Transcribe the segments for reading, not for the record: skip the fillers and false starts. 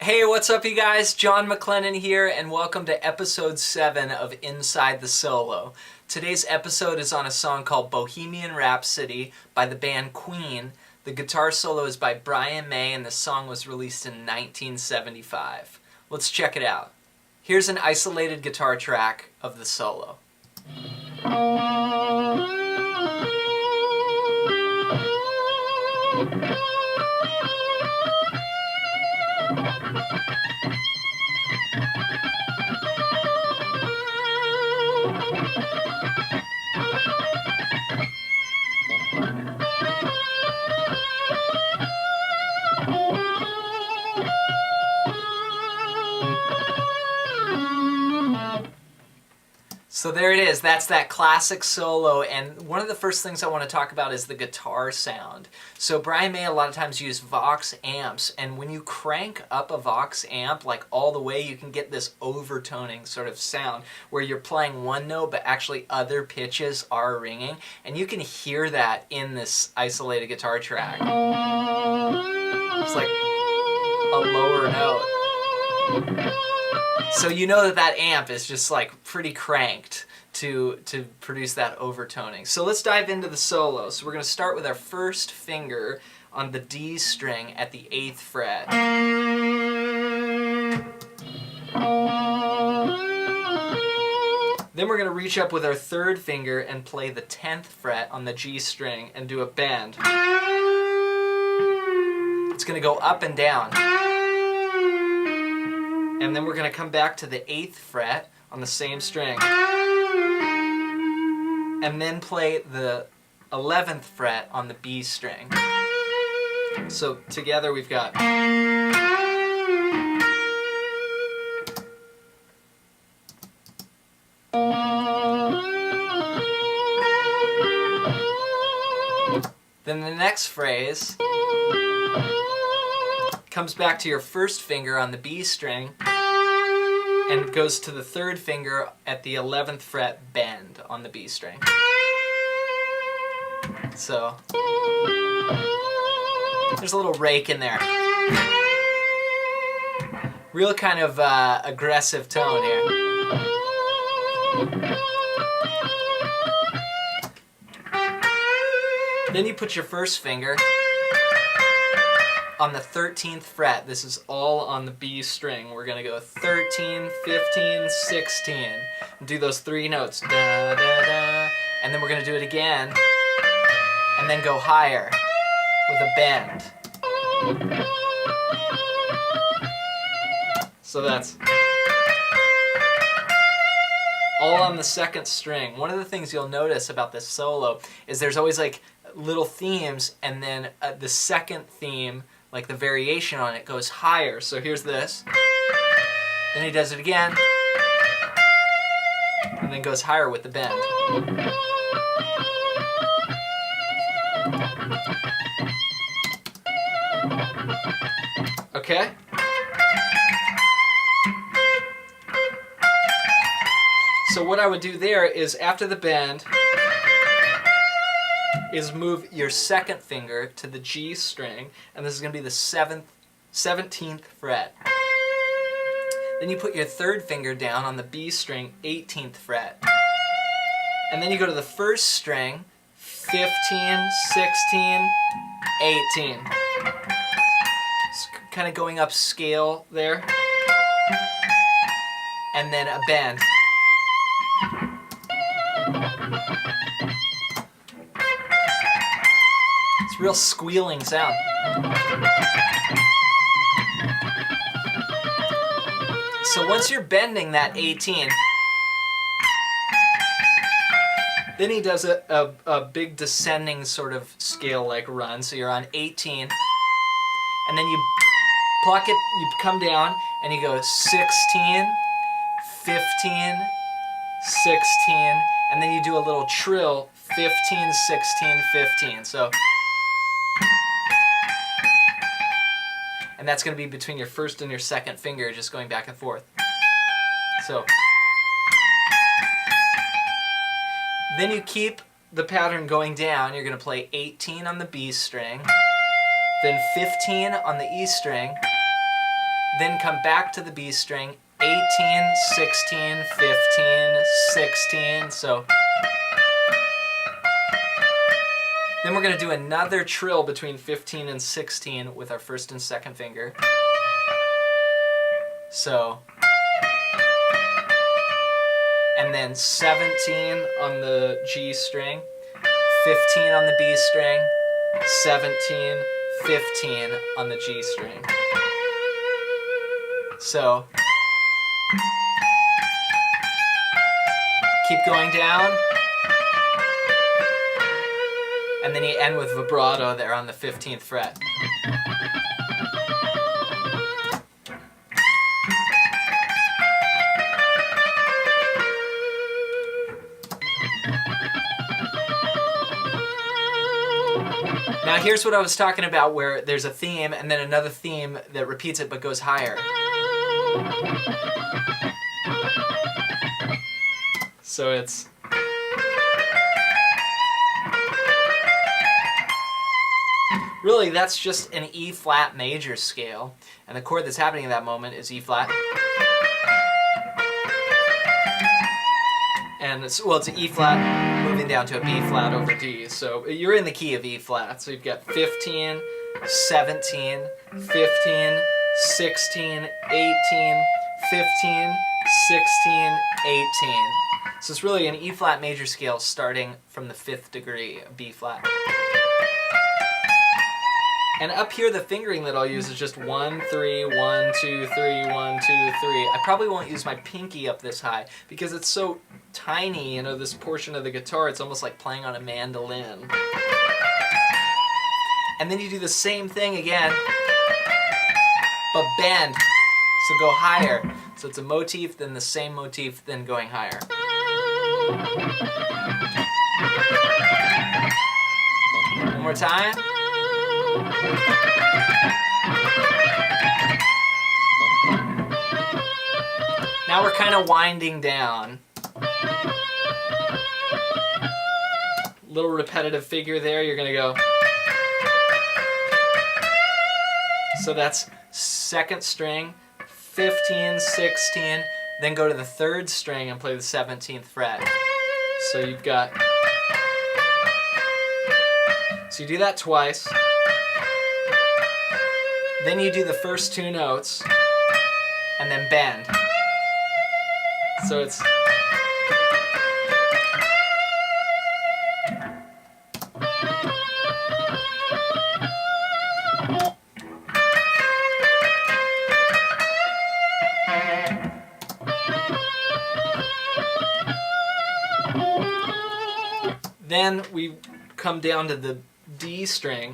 Hey, what's up you guys? John MacLennan here, and welcome to episode 7 of Inside the Solo. Today's episode is on a song called Bohemian Rhapsody by the band Queen. The guitar solo is by Brian May, and the song was released in 1975. Let's check it out. Here's an isolated guitar track of the solo. So there it is, that's that classic solo, and one of the first things I want to talk about is the guitar sound. So Brian May a lot of times used Vox amps, and when you crank up a Vox amp like all the way, you can get this overtoning sort of sound where you're playing one note but actually other pitches are ringing, and you can hear that in this isolated guitar track. It's like a lower note. So you know that amp is just like pretty cranked to produce that overtoning. So let's dive into the solo. So we're going to start with our first finger on the D string at the 8th fret. Then we're going to reach up with our third finger and play the 10th fret on the G string and do a bend. It's going to go up and down. And then we're going to come back to the 8th fret on the same string. And then play the 11th fret on the B string. So together we've got... Then the next phrase comes back to your first finger on the B string and goes to the third finger at the 11th fret bend on the B string. So there's a little rake in there. Real kind of aggressive tone here. Then you put your first finger on the 13th fret. This is all on the B string. We're going to go 13, 15, 16. And do those three notes. Da, da, da. And then we're going to do it again. And then go higher with a bend. So that's all on the second string. One of the things you'll notice about this solo is there's always like little themes, and then the second theme, like the variation on it, goes higher. So here's this. Then he does it again. And then goes higher with the bend. Okay? So what I would do there is after the bend is move your second finger to the G string, and this is going to be the 17th fret. Then you put your third finger down on the B string, 18th fret. And then you go to the first string, 15, 16, 18. It's kind of going up scale there. And then a bend. Real squealing sound. So once you're bending that 18, then he does a big descending sort of scale-like run. So you're on 18, and then you pluck it, you come down, and you go 16, 15, 16, and then you do a little trill, 15, 16, 15. So... And that's going to be between your first and your second finger, just going back and forth. So. Then you keep the pattern going down. You're going to play 18 on the B string, then 15 on the E string, then come back to the B string, 18, 16, 15, 16, so. Then we're going to do another trill between 15 and 16 with our first and second finger. So, and then 17 on the G string, 15 on the B string, 17, 15 on the G string. So, keep going down, and then you end with vibrato there on the 15th fret. Now here's what I was talking about, where there's a theme and then another theme that repeats it but goes higher. So it's... Really, that's just an E flat major scale, and the chord that's happening at that moment is E flat. And it's an E flat moving down to a B flat over D. So you're in the key of E flat. So you've got 15, 17, 15, 16, 18, 15, 16, 18. So it's really an E flat major scale starting from the 5th degree of B flat. And up here, the fingering that I'll use is just 1, 3, 1, 2, 3, 1, 2, 3. I probably won't use my pinky up this high because it's so tiny, you know, this portion of the guitar, it's almost like playing on a mandolin. And then you do the same thing again, but bend, so go higher. So it's a motif, then the same motif, then going higher. One more time. Now we're kind of winding down. Little repetitive figure there, you're going to go. So that's 2nd string, 15, 16, then go to the 3rd string and play the 17th fret. So you've got... So you do that twice. Then you do the first 2 notes, and then bend. So it's... Then we come down to the D string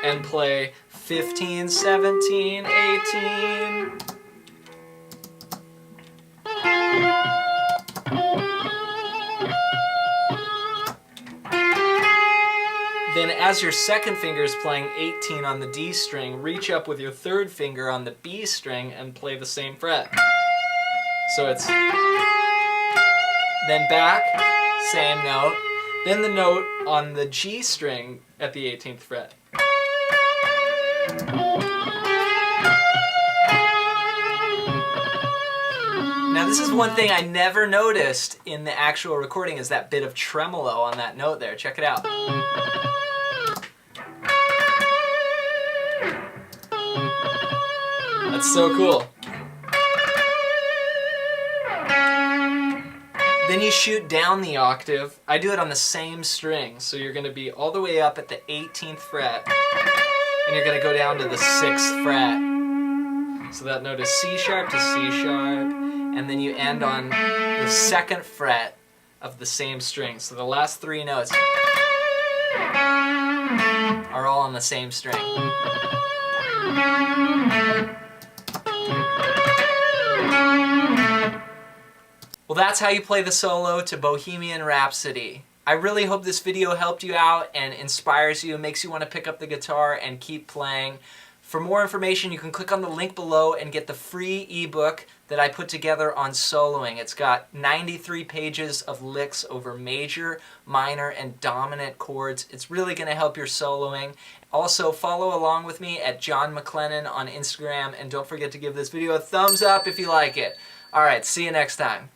and play 15, 17, 18. Then as your 2nd finger is playing 18 on the D string, reach up with your 3rd finger on the B string and play the same fret. So it's... Then back, same note. Then the note on the G string at the 18th fret. Now this is one thing I never noticed in the actual recording, is that bit of tremolo on that note there. Check it out. That's so cool. Then you shoot down the octave. I do it on the same string, so you're going to be all the way up at the 18th fret, and you're going to go down to the 6th fret. So that note is C sharp to C sharp, and then you end on the 2nd fret of the same string. So the last 3 notes are all on the same string. Well, that's how you play the solo to Bohemian Rhapsody. I really hope this video helped you out and inspires you, makes you want to pick up the guitar and keep playing. For more information, you can click on the link below and get the free ebook that I put together on soloing. It's got 93 pages of licks over major, minor, and dominant chords. It's really going to help your soloing. Also, follow along with me at John MacLennan on Instagram, and don't forget to give this video a thumbs up if you like it. Alright, see you next time.